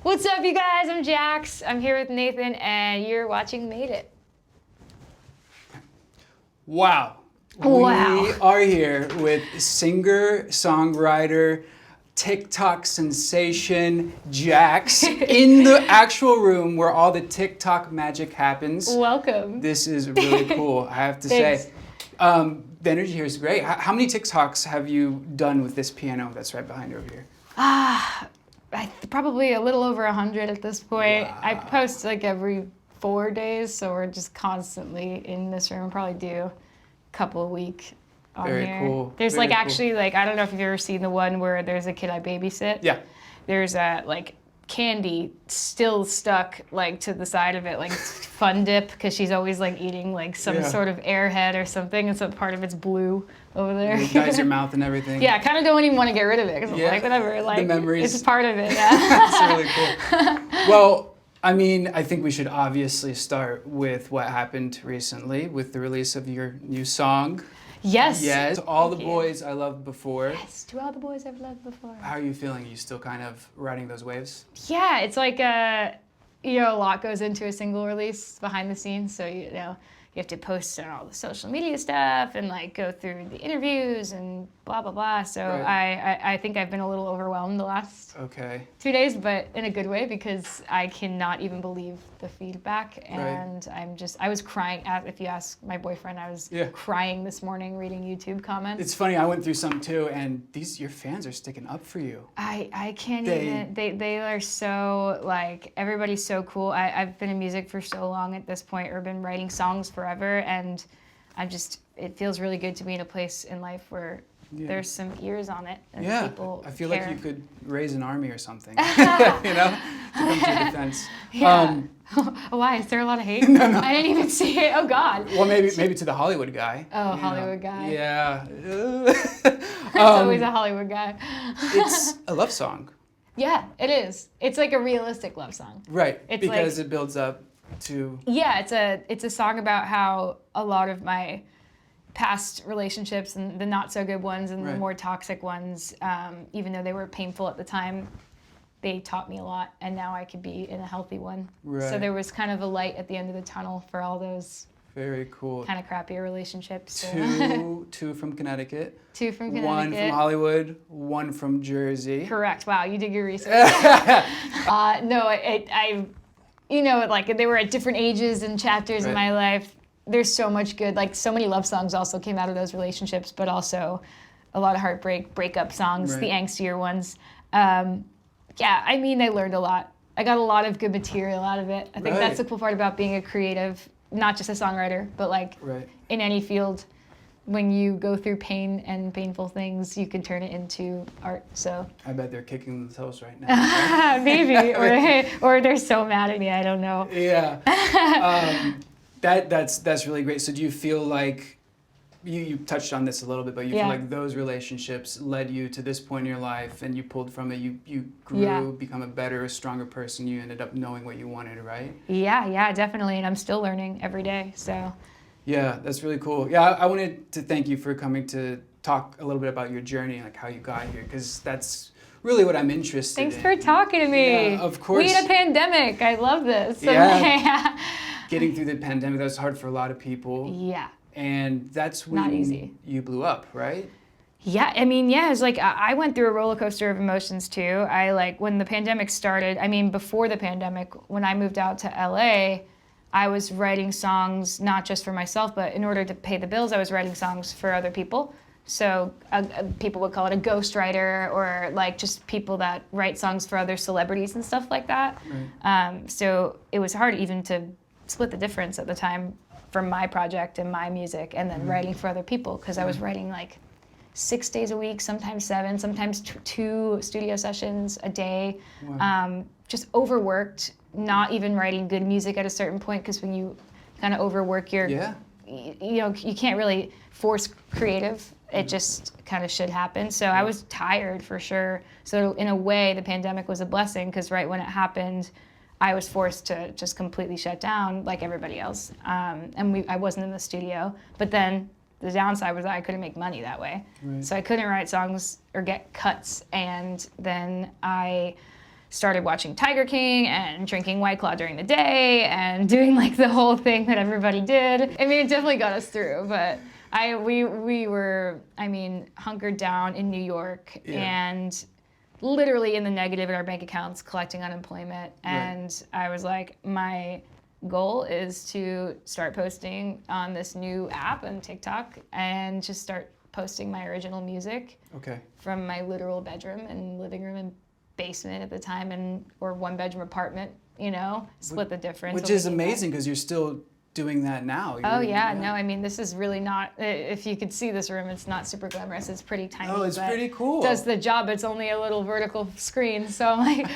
What's up, you guys? I'm Jax. I'm here with Nathan, and you're watching Made It. Wow. Wow. We are here with singer, songwriter, TikTok sensation, Jax, in the actual room where all the TikTok magic happens. Welcome. This is really cool, I have to Thanks. say. The energy here is great. How many TikToks have you done with this piano that's right behind over here? Probably a little over 100 at this point. Wow. I post like every 4 days, so we're just constantly in this room. Probably do a couple a week on Very here. cool. There's Very like cool. actually like I don't know if you've ever seen the one where there's a kid I babysit. Yeah. There's a like candy still stuck like to the side of it, like Fun Dip, because she's always like eating like some sort of airhead or something, and so part of it's blue over there. It dyes your mouth and everything. Yeah, I kind of don't even want to get rid of it because Yeah, like whatever, like the memories. it's part of it. Yeah. That's really cool. Well, I mean, I think we should obviously start with what happened recently with the release of your new song. Yes. Yes. All the Thank you. boys I loved before. Yes, to all the boys I've loved before. How are you feeling? Are you still kind of riding those waves? Yeah, it's like a lot goes into a single release behind the scenes, so you have to post on all the social media stuff and like go through the interviews and blah blah blah. So Right. I think I've been a little overwhelmed the last Okay. 2 days, but in a good way, because I cannot even believe the feedback, and I was crying. If you ask my boyfriend, I was crying this morning reading YouTube comments. It's funny, I went through some too, and your fans are sticking up for you. I can't even, they are so, like, everybody's so cool. I've been in music for so long at this point, or been writing songs forever, and it feels really good to be in a place in life where there's some ears on it, and people I feel care. like you could raise an army or something, to come to your defense. Yeah. Why? Is there a lot of hate? No. I didn't even see it. Oh, God. Well, maybe to the Hollywood guy. Oh, Hollywood guy. Yeah. It's always a Hollywood guy. It's a love song. Yeah, it is. It's like a realistic love song. Right, It's because it builds up to... Yeah, it's a song about how a lot of my past relationships, and the not so good ones and the more toxic ones, even though they were painful at the time, they taught me a lot, and now I could be in a healthy one. Right. So there was kind of a light at the end of the tunnel for all those Very cool. kind of crappier relationships. So. Two from Connecticut. 2 from Connecticut. 1 from Hollywood. 1 from Jersey. Correct. Wow, you did your research. No, like they were at different ages and chapters in my life. There's so much good, like so many love songs also came out of those relationships, but also a lot of heartbreak, breakup songs, the angstier ones. I mean, I learned a lot. I got a lot of good material out of it. I think that's the cool part about being a creative, not just a songwriter, but like in any field. When you go through pain and painful things, you can turn it into art. So I bet they're kicking themselves right now. maybe, or they're so mad at me. I don't know. Yeah. That's really great. So do you feel like you touched on this a little bit, but you feel like those relationships led you to this point in your life, and you pulled from it, you grew, become a better, stronger person, you ended up knowing what you wanted, right? Yeah, definitely, and I'm still learning every day, so. Yeah, that's really cool. Yeah, I wanted to thank you for coming to talk a little bit about your journey, like how you got here, because that's really what I'm interested in. Thanks for talking to me. Yeah, of course. We had a pandemic. I love this. Yeah. Getting through the pandemic, that was hard for a lot of people. Yeah. And that's when Not easy. You blew up, right? Yeah, I mean, yeah, it's like I went through a roller coaster of emotions too. When the pandemic started, before the pandemic, when I moved out to LA, I was writing songs not just for myself, but in order to pay the bills, I was writing songs for other people. So people would call it a ghostwriter, or like just people that write songs for other celebrities and stuff like that. Right. So it was hard even to split the difference at the time from my project and my music, and then writing for other people, because I was writing like 6 days a week, sometimes 7, sometimes 2 studio sessions a day. Wow. Just overworked, not even writing good music at a certain point, because when you kind of overwork you can't really force creative. It just kind of should happen. So I was tired for sure. So in a way, the pandemic was a blessing, because right when it happened, I was forced to just completely shut down like everybody else. I wasn't in the studio. But then the downside was that I couldn't make money that way. Right. So I couldn't write songs or get cuts. And then I started watching Tiger King and drinking White Claw during the day and doing like the whole thing that everybody did. I mean, it definitely got us through, but we were, I mean, hunkered down in New York and literally in the negative in our bank accounts, collecting unemployment. And I was like, my goal is to start posting on this new app and TikTok and just start posting my original music from my literal bedroom and living room and basement at the time, and or one bedroom apartment, you know, split the difference. Which is amazing because you're still doing that now. No, I mean, this is really not, if you could see this room, it's not super glamorous. It's pretty tiny. Oh, it's pretty cool. Does the job. It's only a little vertical screen. So I'm like,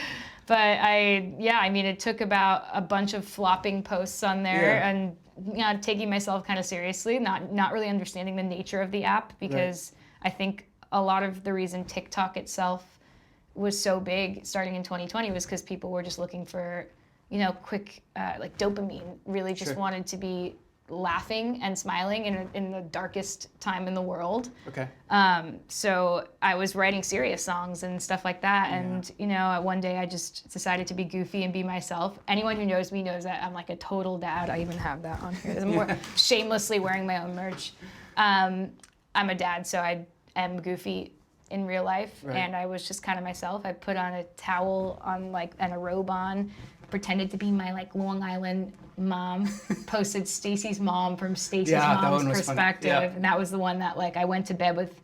but I mean, it took about a bunch of flopping posts on there and taking myself kind of seriously, not really understanding the nature of the app, because I think a lot of the reason TikTok itself was so big starting in 2020 was because people were just looking for, you know, quick, like dopamine, really just wanted to be laughing and smiling in the darkest time in the world. So I was writing serious songs and stuff like that. And, you know, one day I just decided to be goofy and be myself. Anyone who knows me knows that I'm like a total dad. I even have that on here. I'm more shamelessly wearing my own merch. I'm a dad, so I am goofy in real life, and I was just kind of myself. I put on a towel on and a robe on, pretended to be my like Long Island mom, posted Stacy's mom from Stacy's mom's perspective, and that was the one that like I went to bed with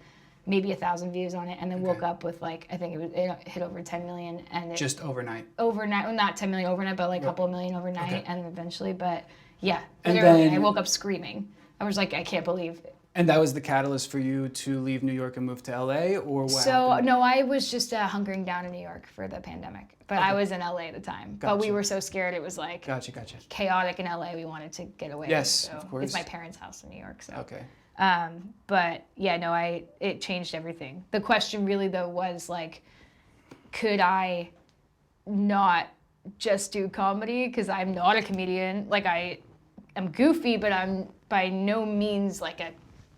maybe 1,000 views on it, and then woke up with like I think it hit over 10 million, and just overnight, well, not 10 million overnight, but like a couple of million overnight, and eventually, but yeah, and literally, then, I woke up screaming. I was like, I can't believe it. And that was the catalyst for you to leave New York and move to LA, or what happened? No, I was just hunkering down in New York for the pandemic, but I was in LA at the time. But we were so scared, it was like chaotic in LA. We wanted to get away. Yes, so of course. It's my parents' house in New York. So. But yeah, no, it changed everything. The question really though was like, could I not just do comedy? Because I'm not a comedian. Like I'm goofy, but I'm by no means like a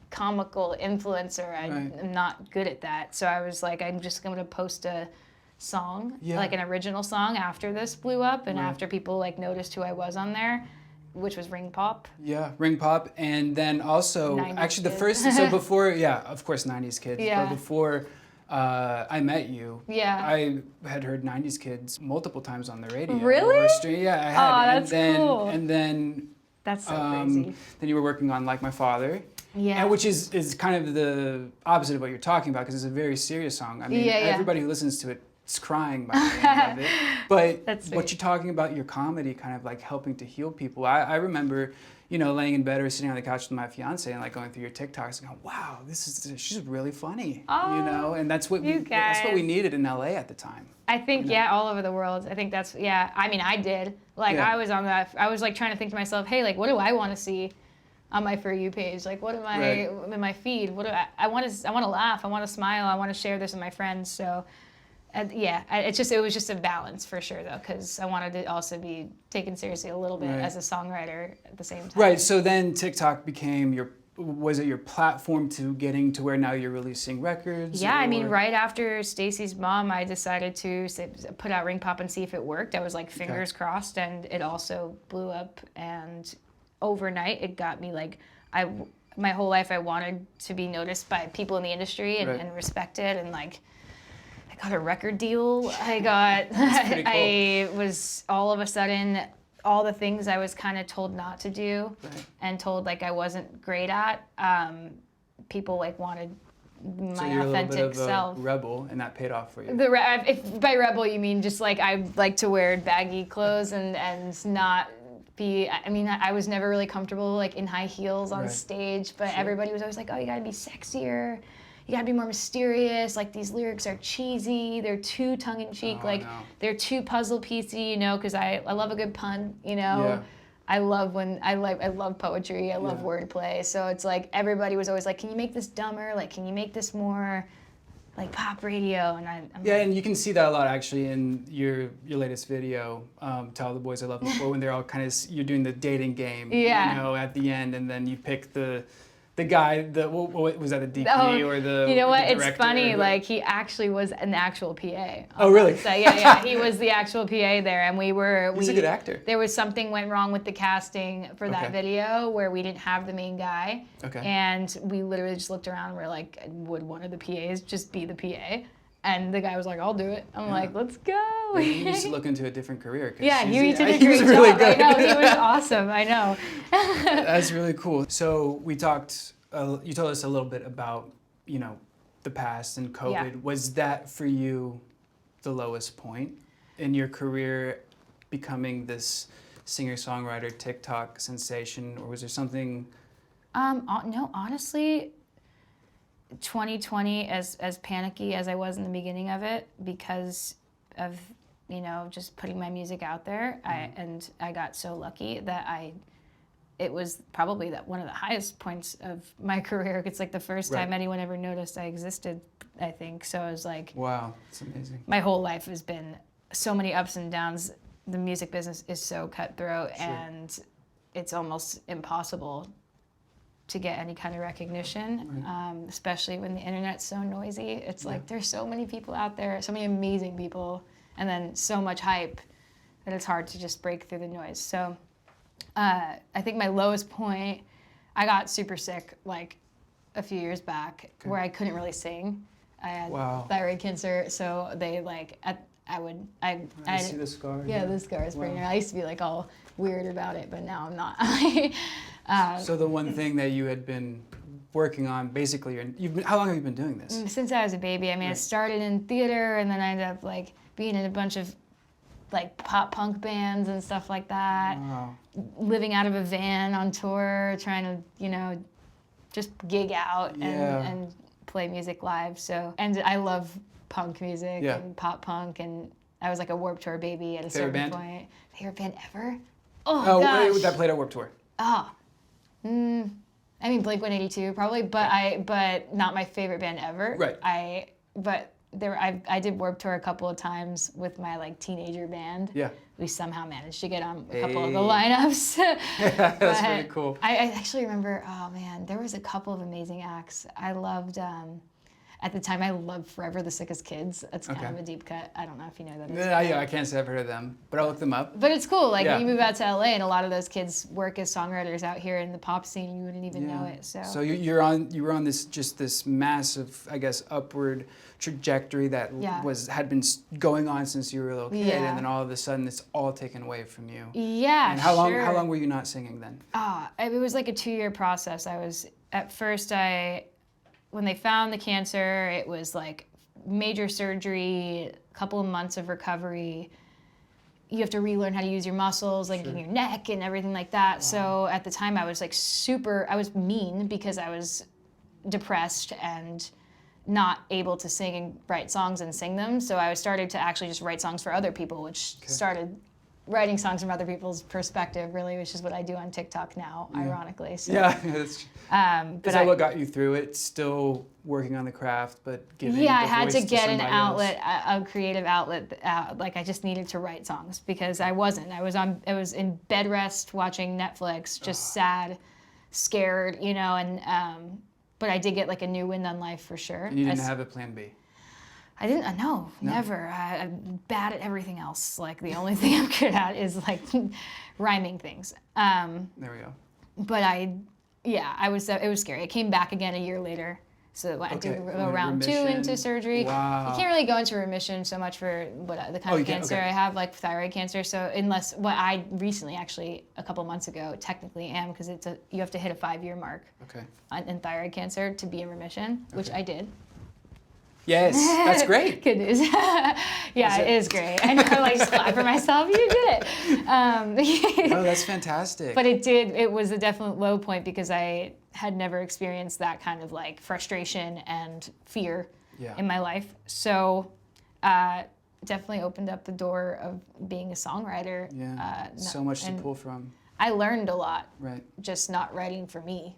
comical influencer. I'm not good at that. So I was like, I'm just going to post a song, like an original song after this blew up and after people like noticed who I was on there, which was Ring Pop. Yeah, Ring Pop. And then also, actually the first, so before, of course, 90s Kids. But before I met you, I had heard 90s Kids multiple times on the radio. Really? I had. Oh, that's cool. And then that's so crazy. Then you were working on Like My Father. Yeah. Which is kind of the opposite of what you're talking about, because it's a very serious song. I mean, everybody who listens to it is crying by the end of it. But what you're talking about, your comedy kind of like helping to heal people. I remember, you know, laying in bed or sitting on the couch with my fiance and like going through your TikToks and going, wow, she's really funny. Oh, you know, and that's what we needed in LA at the time. I think, all over the world. I think that's, I mean, I did. Like, I was on that, I was like trying to think to myself, hey, like, what do I want to see on my For You page? Like, what am I, in my feed? What do I want to laugh, I want to smile, I want to share this with my friends. So, it was just a balance for sure, though, because I wanted to also be taken seriously a little bit as a songwriter at the same time. Right, so then TikTok became was it your platform to getting to where now you're releasing records? Yeah, I mean, right after Stacy's mom, I decided to put out Ring Pop and see if it worked. I was like fingers crossed, and it also blew up. And overnight, it got me like, my whole life I wanted to be noticed by people in the industry and respected, and like, I got a record deal. I was all of a sudden, all the things I was kind of told not to do and told like I wasn't great at, people like wanted my authentic self. A rebel, and that paid off for you. If by rebel you mean just like I like to wear baggy clothes and not be, I mean, I was never really comfortable like in high heels on stage, but everybody was always like, oh, you gotta be sexier. You gotta be more mysterious, like these lyrics are cheesy, they're too tongue-in-cheek, they're too puzzle piecey, you know, because I love a good pun, you know. I love poetry, I love wordplay, so it's like everybody was always like, can you make this dumber? Like, can you make this more like pop radio? And I'm and you can see that a lot actually in your latest video, To All the Boys I Loved Before, when they're all kind of, you're doing the dating game, you know, at the end, and then you pick the the guy, what was that, the DP or the you know what? the It's director funny. or Like he actually was an actual PA. Oh, really? So yeah, he was the actual PA there, and He's a good actor. There was something went wrong with the casting for that Okay. video where we didn't have the main guy. Okay. And we literally just looked around and we're like, would one of the PAs just be the PA? And the guy was like, I'll do it. I'm like, let's go. You need to look into a different career. Yeah, he did a he great was really job. good. I know, he was awesome. I know. That's really cool. So we talked, you told us a little bit about, the past and COVID. Yeah. Was that for you the lowest point in your career, becoming this singer-songwriter TikTok sensation, or was there something? No, honestly, 2020, as panicky as I was in the beginning of it, because of just putting my music out there, I got so lucky that it was probably one of the highest points of my career. It's like the first time anyone ever noticed I existed, I think. So I was like, wow, that's amazing. My whole life has been so many ups and downs. The music business is so cutthroat, and it's almost impossible to get any kind of recognition, especially when the internet's so noisy. It's like there's so many people out there, so many amazing people, and then so much hype that it's hard to just break through the noise. So I think my lowest point, I got super sick like a few years back where I couldn't really sing. I had thyroid cancer, so they I see the scar. Yeah, the scar is pretty. I used to be like all weird about it, but now I'm not. So the one thing that you had been working on, basically, how long have you been doing this? Since I was a baby. I mean, I started in theater, and then I ended up like being in a bunch of like pop punk bands and stuff like that. Wow. Living out of a van on tour, trying to just gig out and play music live. So, and I love punk music and pop punk, and I was like a Warped Tour baby at a certain point. Favorite band ever? Oh gosh. That played at Warped Tour. I mean Blink-182 probably, but not my favorite band ever. Right. I did Warped Tour a couple of times with my like teenager band. Yeah. We somehow managed to get on a couple of the lineups. That's pretty cool. I actually remember, oh man, there was a couple of amazing acts. I loved, at the time I loved Forever the Sickest Kids. That's kind of a deep cut. I don't know if you know that. Yeah, I can't say I've heard of them, but I'll look them up. But it's cool. Like you move out to LA, and a lot of those kids work as songwriters out here in the pop scene. You wouldn't even know it. So you were on this massive, I guess, upward trajectory that had been going on since you were a little kid, and then all of a sudden it's all taken away from you. Yeah. And how long were you not singing then? It was like a 2-year process. I was at first when they found the cancer, it was like major surgery, a couple of months of recovery. You have to relearn how to use your muscles, like in your neck and everything like that. Wow. So at the time I was like I was mean because I was depressed and not able to sing and write songs and sing them. So I started to actually just write songs for other people, which started writing songs from other people's perspective, really, which is what I do on TikTok now, ironically. So, that's true. Is that what got you through it? Still working on the craft, but giving I the had voice to get an else? a creative outlet. Like I just needed to write songs because I wasn't. I was in bed rest watching Netflix, just sad, scared, and but I did get like a new wind on life for sure. And you didn't have a plan B? I didn't. No, never. I'm bad at everything else. Like the only thing I'm good at is like rhyming things. There we go. But it was scary. I came back again a year later. So I did go round 2 into surgery. Wow. You can't really go into remission so much for the kind of cancer I have, like thyroid cancer. So unless what I recently, actually a couple months ago, technically am, because you have to hit a 5-year mark in thyroid cancer to be in remission, which I did. Yes, that's great. Good news. It is great. I know, like, just clap for myself. You did it. Oh, that's fantastic. But it was a definite low point because I had never experienced that kind of like frustration and fear in my life. So definitely opened up the door of being a songwriter. Yeah, so much to pull from. I learned a lot. Right. Just not writing for me.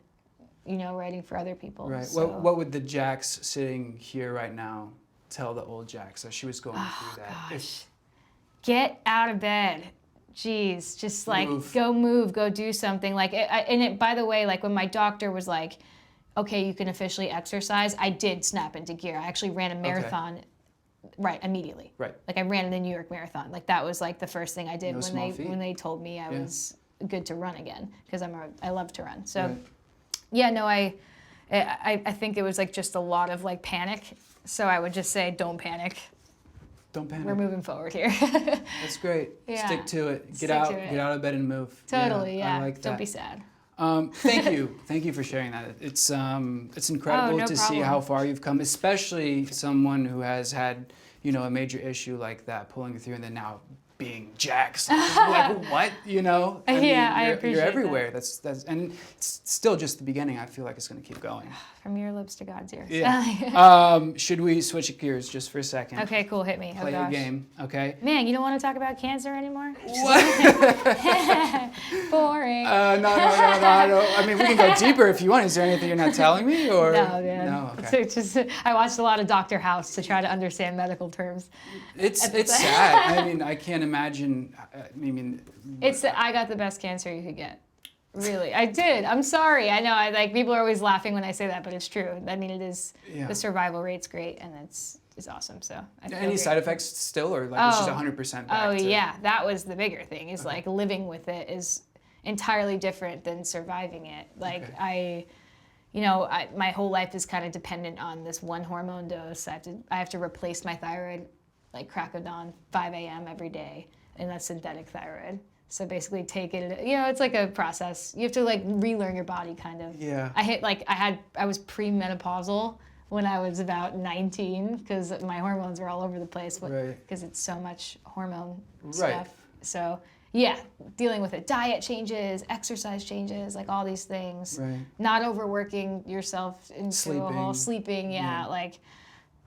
Writing for other people. Right. So. What would the Jax sitting here right now tell the old Jax as she was going through that? Gosh. Get out of bed. Jeez, just like move. Go do something. Like, by the way, like when my doctor was like, okay, you can officially exercise, I did snap into gear. I actually ran a marathon right immediately. Right. Like I ran the New York Marathon. Like that was like the first thing I did when they told me I was good to run again, because I love to run. So right. yeah, no, I think it was like just a lot of like panic. So I would just say, don't panic. Don't panic. We're moving forward here. That's great. Yeah. Stick to it. Get to out of bed and move. Totally, yeah. I like that. Don't be sad. Thank you for sharing that. It's incredible to see how far you've come, especially someone who has had, you know, a major issue like that pulling through, and then now being jacked. Like what, you know? I mean, I appreciate you're everywhere. that. That's and it's still just the beginning. I feel like it's going to keep going. From your lips to God's ears. Yeah. Should we switch gears just for a second? Okay, cool. Hit me. Play your game. Okay. Man, you don't want to talk about cancer anymore? What? Boring. No. I don't. I mean, we can go deeper if you want. Is there anything you're not telling me, or no, man. No. Okay. It's just, I watched a lot of Dr. House to try to understand medical terms. It's sad. I mean, I can't imagine. I mean, I got the best cancer you could get. Really, I did. I'm sorry. I know. People are always laughing when I say that, but it's true. I mean, it is. Yeah. The survival rate's great, and it's awesome. So. Any side effects still, or like it's just 100% back? Oh yeah, that was the bigger thing. Is like living with it is entirely different than surviving it. Like my whole life is kind of dependent on this one hormone dose. I have to replace my thyroid like crack of dawn, 5 a.m. every day, and that's synthetic thyroid. So basically take it, you know, it's like a process. You have to like relearn your body kind of. Yeah. I was premenopausal when I was about 19 because my hormones were all over the place because it's so much hormone stuff. So yeah, dealing with it. Diet changes, exercise changes, like all these things. Right. Not overworking yourself into a whole sleeping, like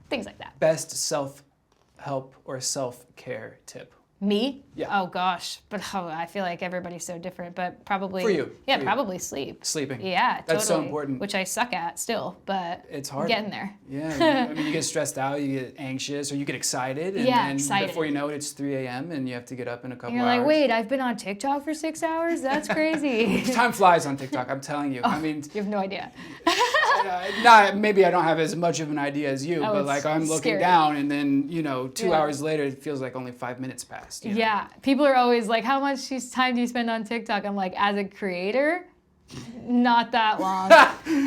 things like that. Best self-help or self-care tip? Me? Yeah. Oh gosh, but I feel like everybody's so different. But probably for you. Yeah, probably sleep. Sleeping. Yeah, totally. That's so important. Which I suck at still, but it's hard. Getting there. Yeah. I mean, you get stressed out, you get anxious, or you get excited, and then excited. Before you know it, it's 3 a.m. and you have to get up in a couple You're hours. Like, wait, I've been on TikTok for 6 hours? That's crazy. Time flies on TikTok. I'm telling you. I mean, you have no idea. Maybe I don't have as much of an idea as you, but like I'm looking down, and then 2 hours later, it feels like only 5 minutes passed. You know? Yeah. People are always like, how much time do you spend on TikTok? I'm like, as a creator, not that long.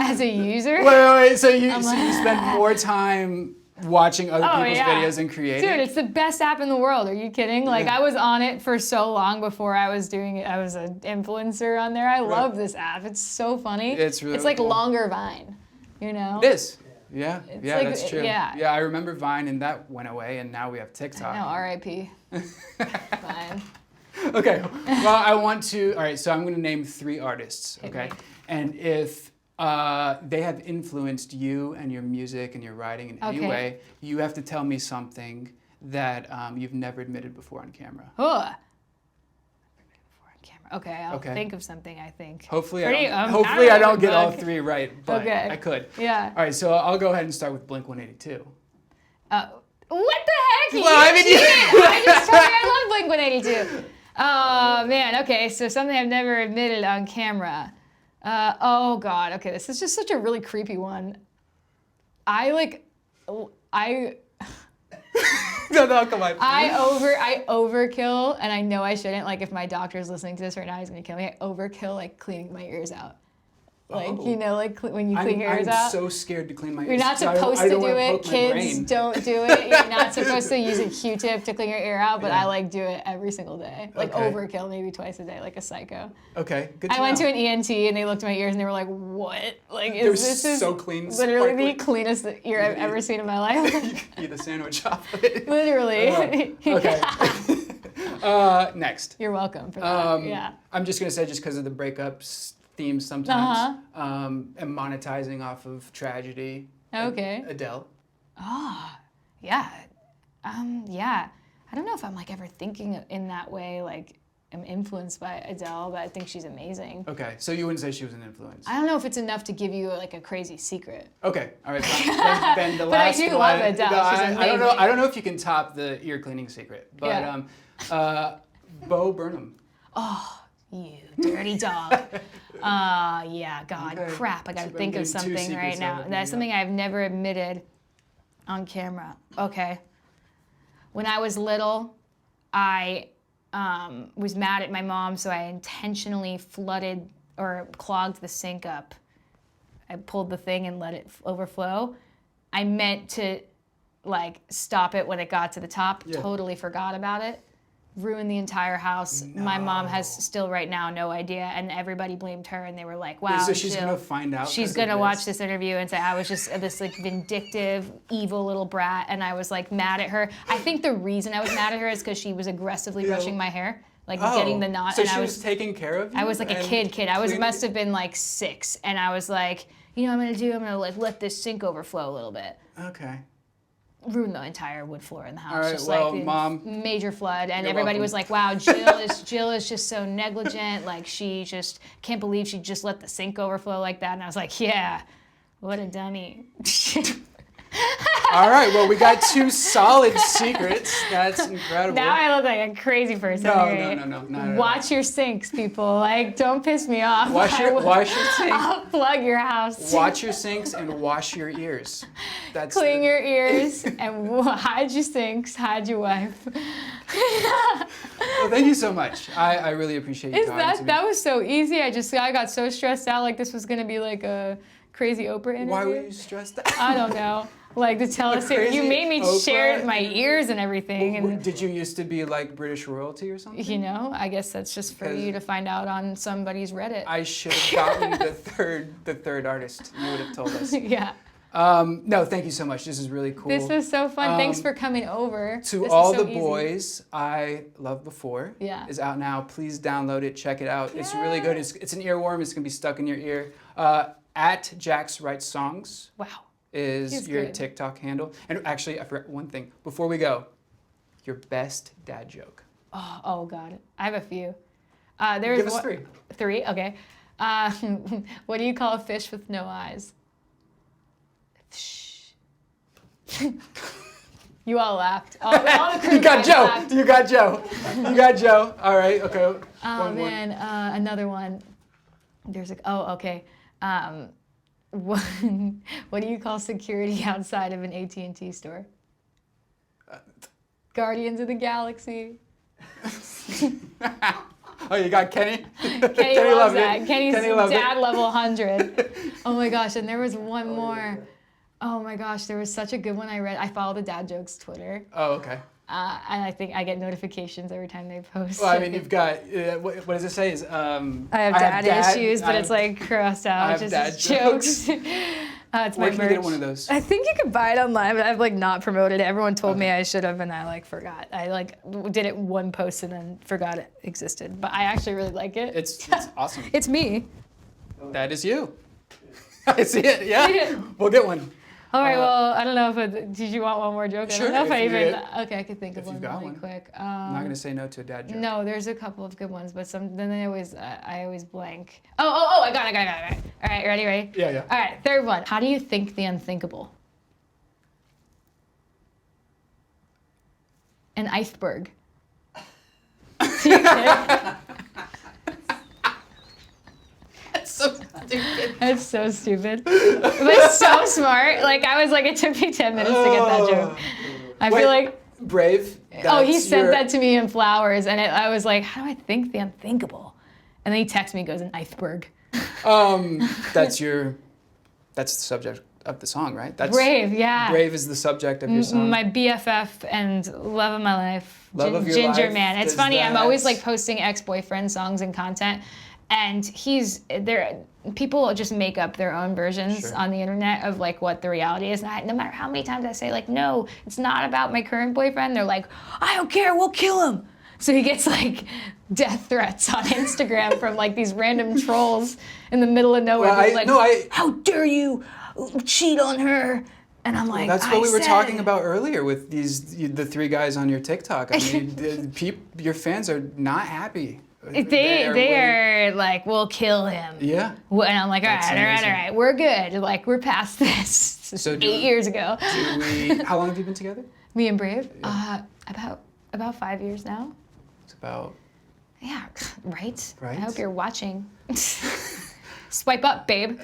As a user. Wait. So you spend more time watching other people's videos and creating? Dude, it's the best app in the world. Are you kidding? Like, I was on it for so long before I was doing it. I was an influencer on there. I love this app. It's so funny. It's really like cool. Vine, you know? It is. Yeah, like, that's true. Yeah, I remember Vine, and that went away, and now we have TikTok. No, R.I.P. Vine. Okay, well, all right, so I'm going to name 3 artists, okay? And if they have influenced you and your music and your writing in any way, you have to tell me something that you've never admitted before on camera. Okay, I'll think of something, I think. Hopefully I don't get all 3 right, but I could. Yeah. All right, so I'll go ahead and start with Blink-182. What the heck? Well, I mean, I just told you I love Blink-182. Oh, man, okay, so something I've never admitted on camera. Oh, God, okay, this is just such a really creepy one. No, come on. I overkill, and I know I shouldn't. Like, if my doctor's listening to this right now, he's gonna kill me. I overkill, like, cleaning my ears out. Like, when you clean your ears out. I'm so scared to clean my ears. You're not supposed to do it. Kids, don't do it. You're not supposed to use a Q-tip to clean your ear out, but I, do it every single day. Like, overkill, maybe twice a day, like a psycho. Okay, good to know. I went to an ENT, and they looked at my ears, and they were like, what? Like, this is so clean, literally the cleanest ear I've ever seen in my life. You can eat a sandwich off of it. Literally. Okay. Next. You're welcome for that. Yeah. I'm just going to say, just because of the breakups themes sometimes, and monetizing off of tragedy. Okay. Adele. Oh, yeah. Yeah. I don't know if I'm ever thinking in that way, I'm influenced by Adele, but I think she's amazing. Okay, so you wouldn't say she was an influence? I don't know if it's enough to give you a crazy secret. Okay, all right. Then the but last I do one, love Adele. She's amazing. I don't know if you can top the ear cleaning secret, but Bo Burnham. Oh, You dirty dog. Yeah, God, Okay. crap. I gotta I'm think of getting two something secrets right out now. of you, That's yeah. something I've never admitted on camera. Okay. When I was little, I was mad at my mom, so I intentionally flooded or clogged the sink up. I pulled the thing and let it overflow. I meant to like stop it when it got to the top. Yeah. Totally forgot about it. Ruined the entire house. My mom has still right now no idea, and everybody blamed her, and they were like, "Wow." So she's Jill, gonna find out. she's 'cause gonna of watch this interview and say I was just this like vindictive, evil little brat, and I was like mad at her. I think the reason I was mad at her is because she was aggressively brushing my hair, like getting the knot. So and she I was taking care of you. I was like a and kid. I was cleaning- must have been like 6, and I was like, you know what I'm gonna like let this sink overflow a little bit. Okay. Ruined the entire wood floor in the house. All right, Just well, like Mom, major flood, and you're everybody welcome. was like, "Wow, Jill is just so negligent. Like she just can't believe she just let the sink overflow like that." And I was like, "Yeah, what a dummy." All right. Well, we got 2 solid secrets. That's incredible. Now I look like a crazy person. No, right? no, not at all. Watch your sinks, people. Like, don't piss me off. Wash your sink. I'll plug your house. Wash your sinks and wash your ears. That's Clean your ears and hide your sinks. Hide your wife. Well, thank you so much. I really appreciate you talking to me. That was so easy. I got so stressed out like this was gonna be like a crazy Oprah interview. Why were you stressed out? I don't know. Like to tell us, crazy you made me Oprah share my interview? ears and everything, and Did you used to be like British royalty or something? you know, I guess that's just for Because you to find out on somebody's Reddit. I should have gotten the third artist. You would have told us. Yeah. No, thank you so much. This is really cool. This was so fun. Thanks for coming over. To This is all so the easy. boys, I Love Before Yeah. is out now. Please download it, check it out. It's really Yeah. good. It's an earworm. It's gonna be stuck in your ear. At Jax Writes Songs Wow. is He's your good. TikTok handle. And actually, I forgot one thing. Before we go, your best dad joke. Oh God. I have a few. There's Give us one- 3. 3? Okay. What do you call a fish with no eyes? You all laughed. All the crew You got guys Joe. laughed. You got Joe. You got Joe. All right. Okay. Oh One more. man, another one. There's okay. What do you call security outside of an AT&T store? Guardians of the Galaxy. Oh, you got Kenny. Kenny loves loved that. it. Kenny's Kenny loved dad it. level 100. Oh my gosh, and there was one more. Oh my gosh, there was such a good one I read. I follow the Dad Jokes Twitter. Oh, okay. And I think I get notifications every time they post. Well, I mean, you've got what does it say? Is I have dad issues, but it's like crossed I out. have Just dad jokes. It's my Where can you merch. get one of those? I think you can buy it online, but I've like not promoted it. Everyone told me I should have, and I like forgot. I like did it one post and then forgot it existed. But I actually really like it. It's awesome. It's me. That is you. I see it. Yeah. Yeah. We'll get one. All right. Well, I don't know if did you want one more joke? Sure, I don't know if I if you even. did. Okay, I could think of If you've one got really one. quick. I'm not gonna say no to a dad joke. No, there's a couple of good ones, but some then I always blank. Oh! I got it. All right, ready? Yeah. All right, third one. How do you think the unthinkable? An iceberg. That's so stupid. That's so stupid. But so smart. Like I was like, it took me 10 minutes to get that joke. I feel like Brave. oh, he that's sent your- that to me in flowers, and I was like, how do I think the unthinkable? And then he texts me, goes, an iceberg. That's the subject of the song, right? That's Brave, yeah. Brave is the subject of your song. My BFF and love of my life, Love of your Ginger life, Man. It's does funny. I'm always that- like posting ex-boyfriend songs and content, and he's there. People just make up their own versions Sure. on the internet of like what the reality is. And no matter how many times I say like, no, it's not about my current boyfriend. They're like, I don't care. We'll kill him. So he gets like death threats on Instagram from like these random trolls in the middle of nowhere. Well, People how dare you cheat on her? And I'm like, That's what I we were said- talking about earlier with the 3 guys on your TikTok. I mean, your fans are not happy. They really- are like, we'll kill him. Yeah. And I'm like, all That's right, amazing. we're good. Like, we're past this. This So is do- 8 years ago. How long have you been together? Me and Brave, about 5 years now. It's about Yeah, right? Right? I hope you're watching. Swipe up, babe.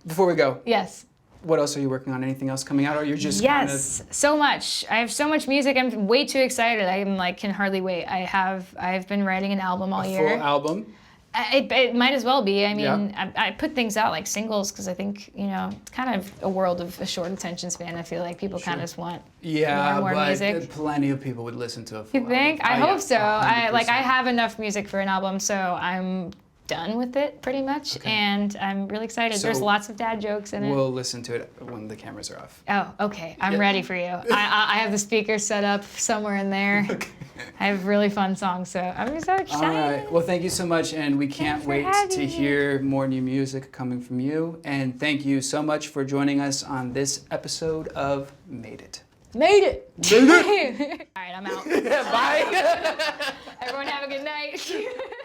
Before we go, Yes. what else are you working on? Anything else coming out, or you're just Yes, so much. I have so much music. I'm way too excited. I'm like can hardly wait. I've been writing an album all a year. full album? It might as well be. I mean, Yeah. I put things out like singles because I think, you know, it's kind of a world of a short attention span. I feel like people kind of just want more and more but music. plenty of people would listen to a full You think? album. I hope so. I 100%. have enough music for an album, so I'm done with it pretty much, and I'm really excited. So There's lots of dad jokes in it. We'll listen to it when the cameras are off. Oh, okay. I'm Yeah. ready for you. I have the speakers set up somewhere in there. Okay. I have really fun songs, so I'm so excited. All right. Well, thank you so much, and we can't for wait having to me. hear more new music coming from you. And thank you so much for joining us on this episode of Made It. Made it. Made it. All right, I'm out. Bye. Everyone have a good night.